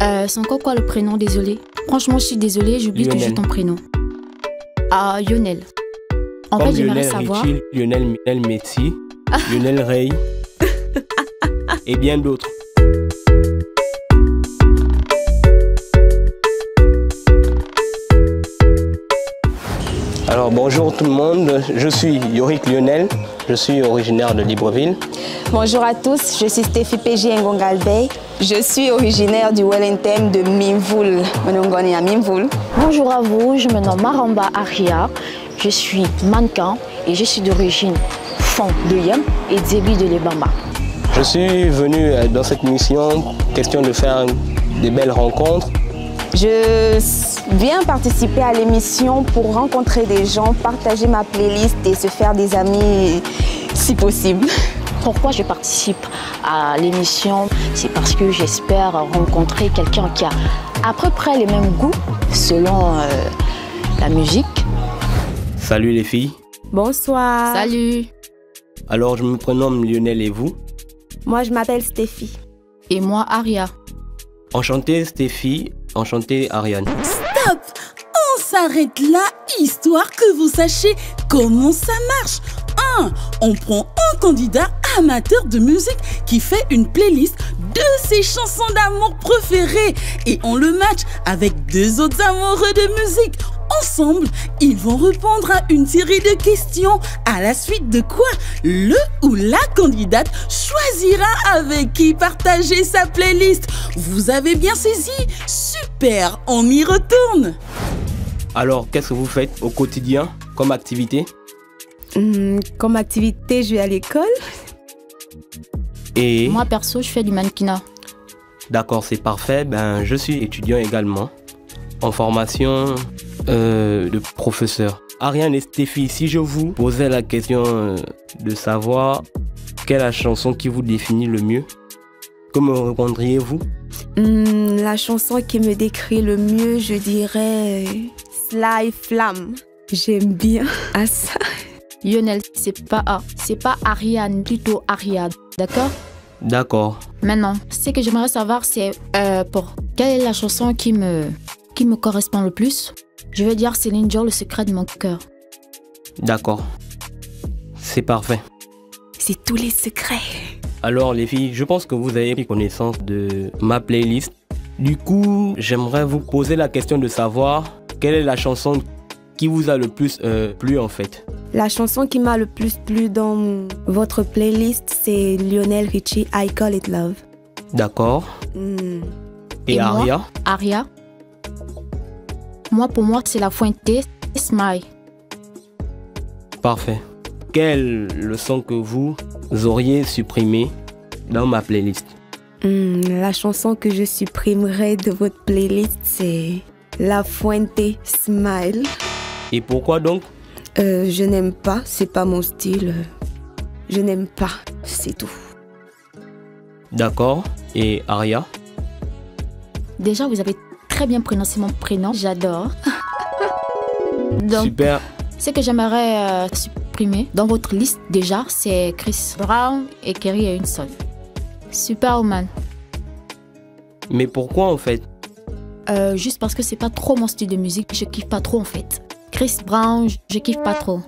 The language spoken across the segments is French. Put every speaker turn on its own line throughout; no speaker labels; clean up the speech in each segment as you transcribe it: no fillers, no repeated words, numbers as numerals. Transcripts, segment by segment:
C'est encore quoi le prénom, désolé? Franchement, je suis désolée, j'oublie toujours ton prénom. Ah, Lionel. En fait, j'aimerais savoir...
Richie, Lionel Messi, Lionel Rey et bien d'autres. Alors bonjour tout le monde, je suis Yorick Lionel, je suis originaire de Libreville.
Bonjour à tous, je suis Stéphie PJ Ngongalbey. Je suis originaire du Wellington de Mimvoul, Monongoni à Mimvoul.
Bonjour à vous, je me nomme Maramba Aria, je suis mannequin et je suis d'origine Fon de Yem et Dzebi de Lebamba.
Je suis venu dans cette mission, question de faire des belles rencontres.
Je viens participer à l'émission pour rencontrer des gens, partager ma playlist et se faire des amis si possible.
Pourquoi je participe à l'émission? C'est parce que j'espère rencontrer quelqu'un qui a à peu près les mêmes goûts selon la musique.
Salut les filles.
Bonsoir.
Salut.
Alors je me prénomme Lionel et vous?
Moi je m'appelle Stéphie.
Et moi Aria.
Enchanté Stéphie, enchanté Ariane.
Stop! On s'arrête là, histoire que vous sachiez comment ça marche. On prend un candidat amateur de musique qui fait une playlist de ses chansons d'amour préférées et on le match avec deux autres amoureux de musique. Ensemble, ils vont répondre à une série de questions, à la suite de quoi le ou la candidate choisira avec qui partager sa playlist. Vous avez bien saisi? Super, on y retourne.
Alors, qu'est-ce que vous faites au quotidien comme activité?
Comme activité, je vais à l'école.
Et
moi perso, je fais du mannequinat.
D'accord, c'est parfait. Je suis étudiant également en formation de professeur. Ariane et Stéphie, si je vous posais la question de savoir quelle est la chanson qui vous définit le mieux, que me répondriez-vous?
La chanson qui me décrit le mieux, je dirais Sly Flamme. J'aime bien à ça.
Lionel, c'est pas Ariane, plutôt Ariane, d'accord?
D'accord.
Maintenant, ce que j'aimerais savoir, c'est pour quelle est la chanson qui me correspond le plus? Je vais dire Céline Dion, Le secret de mon cœur.
D'accord. C'est parfait.
C'est tous les secrets.
Alors les filles, je pense que vous avez pris connaissance de ma playlist. Du coup, j'aimerais vous poser la question de savoir quelle est la chanson qui vous a le plus plu en fait.
La chanson qui m'a le plus plu dans votre playlist, c'est Lionel Richie, I Call It Love.
D'accord. Et Aria?
Moi, Aria. Pour moi, c'est La Fuente, Smile.
Parfait. Quelle leçon que vous auriez supprimée dans ma playlist?
La chanson que je supprimerai de votre playlist, c'est La Fuente, Smile.
Et pourquoi donc?
Je n'aime pas, c'est pas mon style. Je n'aime pas, c'est tout.
D'accord. Et Aria?
Déjà, vous avez très bien prononcé mon prénom, j'adore. Donc,
super.
Ce que j'aimerais supprimer dans votre liste, déjà, c'est Chris Brown et Kerry Hudson. Superwoman.
Mais pourquoi en fait?
Juste parce que c'est pas trop mon style de musique, je kiffe pas trop en fait. Chris Brown, je kiffe pas trop.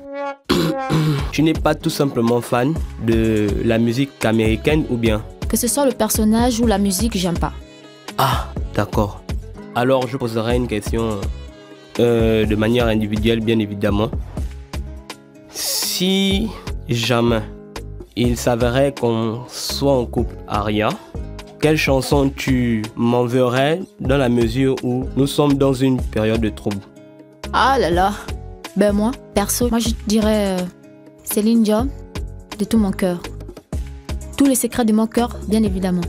Tu n'es pas tout simplement fan de la musique américaine ou bien?
Que ce soit le personnage ou la musique, j'aime pas.
Ah, d'accord. Alors je poserai une question de manière individuelle, bien évidemment. Si jamais il s'avérait qu'on soit en couple, Aria, quelle chanson tu m'enverrais dans la mesure où nous sommes dans une période de trouble?
Ah là là. Moi, perso, je dirais Céline Dion, De tout mon cœur. Tous les secrets de mon cœur, bien évidemment.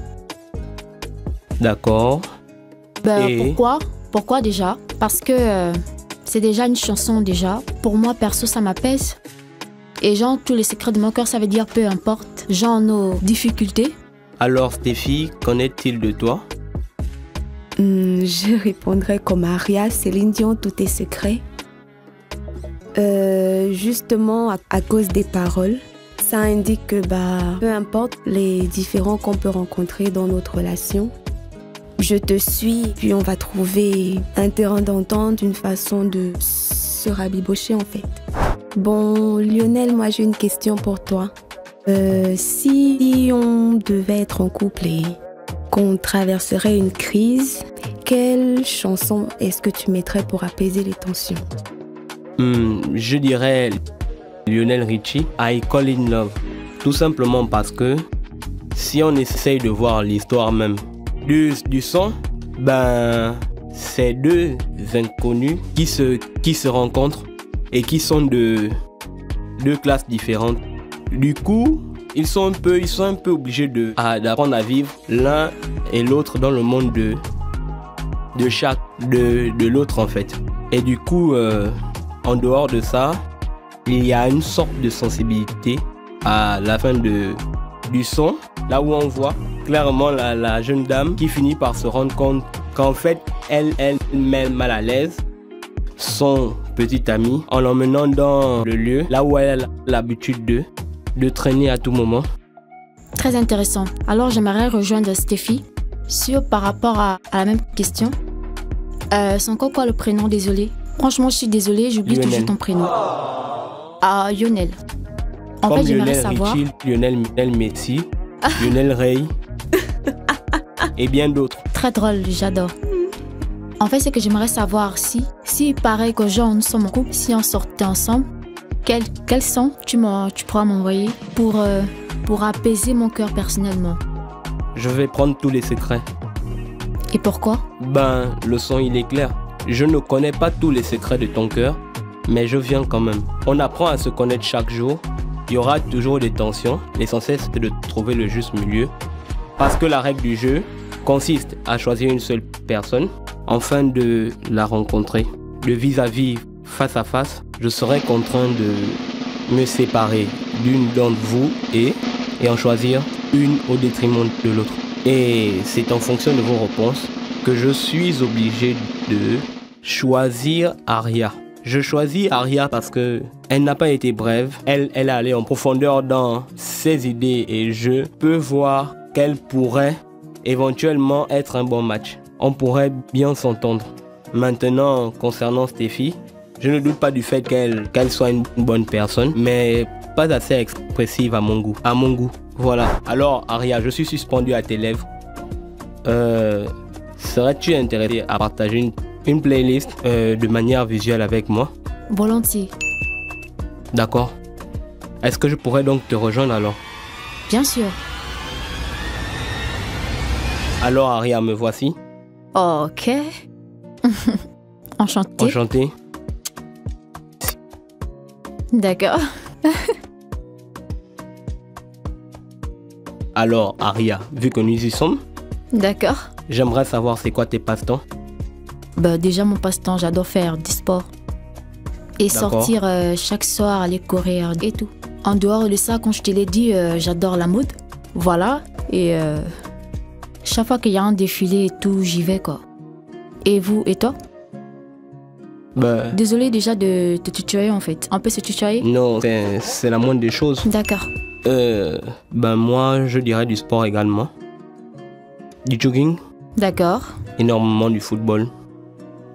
D'accord.
Pourquoi déjà? Parce que c'est déjà une chanson déjà. Pour moi, perso, ça m'apaise. Et genre, tous les secrets de mon cœur, ça veut dire peu importe. Genre, nos difficultés.
Alors, Stéphie, qu'en est-il de toi?
Je répondrai comme Aria, Céline Dion, tout est secret. Justement, à cause des paroles, ça indique que peu importe les différends qu'on peut rencontrer dans notre relation, je te suis, puis on va trouver un terrain d'entente, une façon de se rabibocher en fait. Bon, Lionel, moi j'ai une question pour toi. Si on devait être en couple et qu'on traverserait une crise, quelle chanson est-ce que tu mettrais pour apaiser les tensions?
Je dirais Lionel Richie, I Call in Love. Tout simplement parce que si on essaye de voir l'histoire même du son, ben c'est deux inconnus qui se rencontrent et qui sont de deux classes différentes. Du coup, ils sont un peu obligés d'apprendre à vivre l'un et l'autre dans le monde de l'autre en fait. Et du coup, en dehors de ça, il y a une sorte de sensibilité à la fin du son, là où on voit clairement la jeune dame qui finit par se rendre compte qu'en fait, elle met mal à l'aise son petit ami en l'emmenant dans le lieu, là où elle a l'habitude de traîner à tout moment.
Très intéressant. Alors j'aimerais rejoindre Stéphie par rapport à la même question. C'est encore quoi le prénom, désolé? Franchement, je suis désolée, j'oublie toujours ton prénom. Ah, Lionel. En
comme
fait, j'aimerais
Lionel
savoir...
Richie, Lionel Messi, Lionel Rey et bien d'autres.
Très drôle, j'adore. En fait, c'est que j'aimerais savoir si il paraît que genre nous sommes en couple, si on sortait ensemble, quels son tu pourras m'envoyer pour apaiser mon cœur personnellement?
Je vais prendre tous les secrets.
Et pourquoi? Ben,
le son il est clair. Je ne connais pas tous les secrets de ton cœur, mais je viens quand même. On apprend à se connaître chaque jour. Il y aura toujours des tensions. L'essentiel c'est de trouver le juste milieu. Parce que la règle du jeu consiste à choisir une seule personne. Afin de la rencontrer, de vis-à-vis, face à face, je serai contraint de me séparer d'une d'entre vous et en choisir une au détriment de l'autre. Et c'est en fonction de vos réponses que je suis obligé de choisir Aria. Je choisis Aria parce que elle n'a pas été brève. Elle est allée en profondeur dans ses idées et je peux voir qu'elle pourrait éventuellement être un bon match. On pourrait bien s'entendre. Maintenant, concernant Stéphie, je ne doute pas du fait qu'elle soit une bonne personne, mais pas assez expressive à mon goût. Voilà. Alors, Aria, je suis suspendu à tes lèvres. Serais-tu intéressé à partager une playlist de manière visuelle avec moi?
Volontiers.
D'accord. Est-ce que je pourrais donc te rejoindre alors?
Bien sûr.
Alors, Aria, me voici.
Ok. Enchantée.
Enchantée.
D'accord.
Alors, Aria, vu que nous y sommes,
d'accord.
J'aimerais savoir c'est quoi tes passe-temps?
Bah, déjà, mon passe-temps, j'adore faire du sport. Et sortir chaque soir, aller courir et tout. En dehors de ça, comme je te l'ai dit, j'adore la mode. Voilà. Et chaque fois qu'il y a un défilé et tout, j'y vais quoi. Et vous, et toi?
Bah,
désolé déjà de te tutoyer en fait. On peut se tutoyer?
Non, c'est la moindre des choses.
D'accord.
Ben moi, je dirais du sport également. Du jogging.
D'accord.
Énormément du football.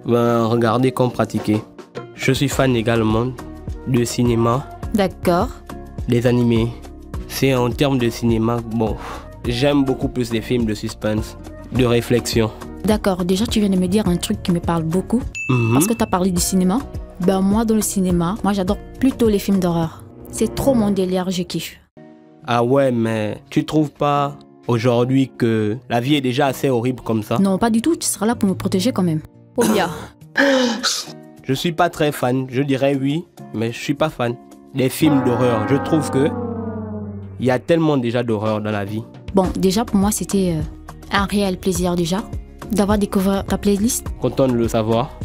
Ben, regardez comme pratiquer. Je suis fan également de cinéma.
D'accord.
Des animés. C'est en termes de cinéma, bon, j'aime beaucoup plus les films de suspense, de réflexion.
D'accord, déjà tu viens de me dire un truc qui me parle beaucoup. Parce que tu as parlé du cinéma. Ben moi dans le cinéma, moi j'adore plutôt les films d'horreur. C'est trop mon délire, je kiffe.
Ah ouais, mais tu trouves pas aujourd'hui que la vie est déjà assez horrible comme ça?
Non, pas du tout, tu seras là pour me protéger quand même. Oh bien.
Je suis pas très fan, je dirais oui, mais je suis pas fan des films d'horreur. Je trouve que il y a tellement déjà d'horreur dans la vie.
Bon, déjà pour moi c'était un réel plaisir déjà d'avoir découvert ta playlist.
Content de le savoir.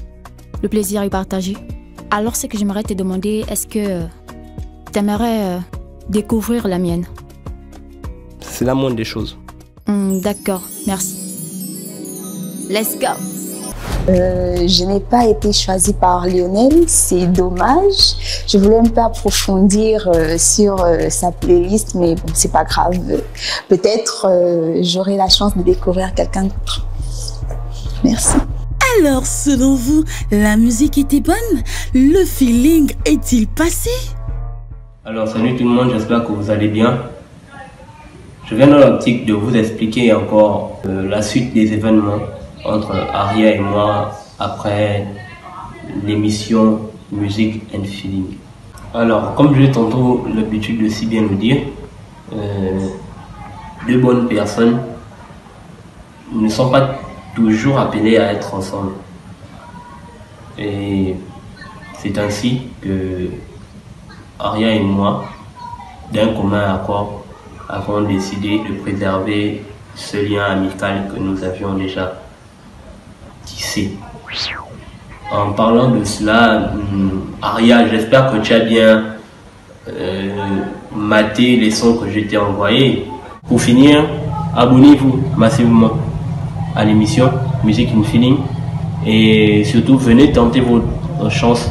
Le plaisir est partagé. Alors ce que j'aimerais te demander, est-ce que tu aimerais découvrir la mienne?
C'est la moindre des choses.
D'accord, merci. Let's go.
Je n'ai pas été choisie par Lionel, c'est dommage. Je voulais un peu approfondir sur sa playlist, mais bon, c'est pas grave. Peut-être j'aurai la chance de découvrir quelqu'un d'autre. Merci.
Alors, selon vous, la musique était bonne? Le feeling est-il passé?
Alors, salut tout le monde, j'espère que vous allez bien. Je viens dans l'optique de vous expliquer encore la suite des événements entre Aria et moi après l'émission Music and Feeling. Alors, comme j'ai tantôt l'habitude de si bien le dire, deux bonnes personnes ne sont pas toujours appelées à être ensemble. Et c'est ainsi que Aria et moi, d'un commun accord, avons décidé de préserver ce lien amical que nous avions déjà tissé. En parlant de cela, Aria, j'espère que tu as bien maté les sons que je t'ai envoyés. Pour finir, abonnez-vous massivement à l'émission Music and Feeling et surtout venez tenter votre chance